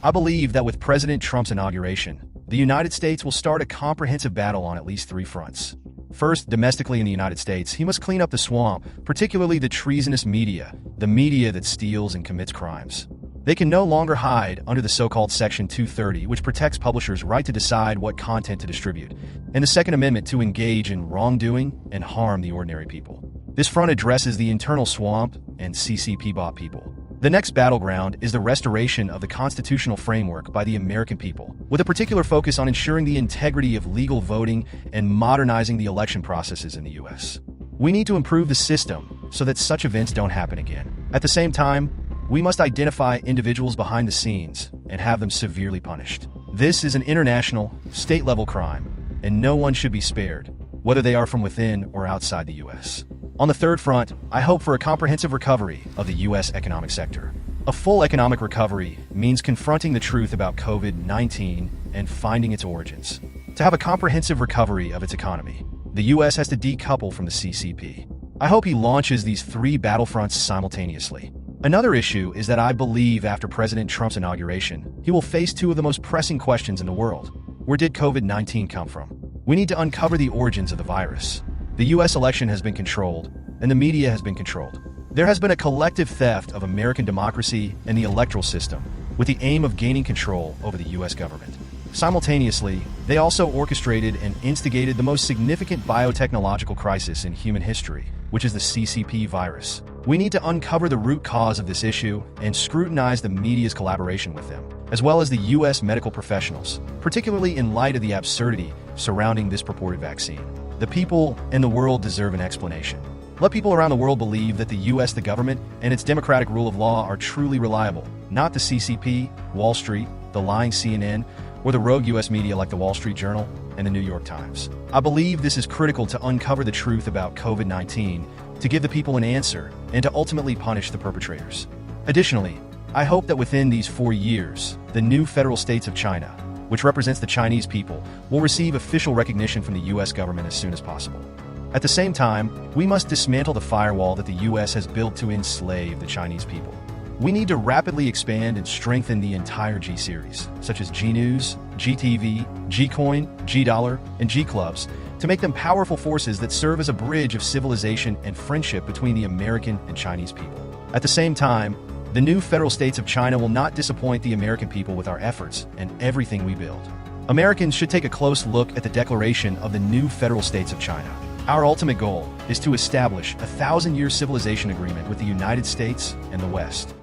I believe that with President Trump's inauguration, the United States will start a comprehensive battle on at least three fronts. First, domestically in the United States, he must clean up the swamp, particularly the treasonous media, the media that steals and commits crimes. They can no longer hide under the so-called Section 230, which protects publishers' right to decide what content to distribute, and the Second Amendment to engage in wrongdoing and harm the ordinary people. This front addresses the internal swamp and CCP-bought people. The next battleground is the restoration of the constitutional framework by the American people, with a particular focus on ensuring the integrity of legal voting and modernizing the election processes in the U.S. We need to improve the system so that such events don't happen again. At the same time, we must identify individuals behind the scenes and have them severely punished. This is an international, state-level crime, and no one should be spared, whether they are from within or outside the U.S. On the third front, I hope for a comprehensive recovery of the U.S. economic sector. A full economic recovery means confronting the truth about COVID-19 and finding its origins. To have a comprehensive recovery of its economy, the U.S. has to decouple from the CCP. I hope he launches these three battlefronts simultaneously. Another issue is that I believe after President Trump's inauguration, he will face two of the most pressing questions in the world. Where did COVID-19 come from? We need to uncover the origins of the virus. The U.S. election has been controlled, and the media has been controlled. There has been a collective theft of American democracy and the electoral system, with the aim of gaining control over the U.S. government. Simultaneously, they also orchestrated and instigated the most significant biotechnological crisis in human history, which is the CCP virus. We need to uncover the root cause of this issue and scrutinize the media's collaboration with them, as well as the U.S. medical professionals, particularly in light of the absurdity surrounding this purported vaccine. The people and the world deserve an explanation. Let people around the world believe that the U.S., the government, and its democratic rule of law are truly reliable, not the CCP, Wall Street, the lying CNN, or the rogue U.S. media like the Wall Street Journal and the New York Times. I believe this is critical to uncover the truth about COVID-19, to give the people an answer, and to ultimately punish the perpetrators. Additionally, I hope that within these 4 years, the new federal states of China, which represents the Chinese people, will receive official recognition from the U.S. government as soon as possible. At the same time, we must dismantle the firewall that the U.S. has built to enslave the Chinese people. We need to rapidly expand and strengthen the entire G-series, such as G-News, G-TV, G-Coin, G-Dollar, and G-Clubs, to make them powerful forces that serve as a bridge of civilization and friendship between the American and Chinese people. At the same time, the new federal states of China will not disappoint the American people with our efforts and everything we build. Americans should take a close look at the declaration of the new federal states of China. Our ultimate goal is to establish a 1,000-year civilization agreement with the United States and the West.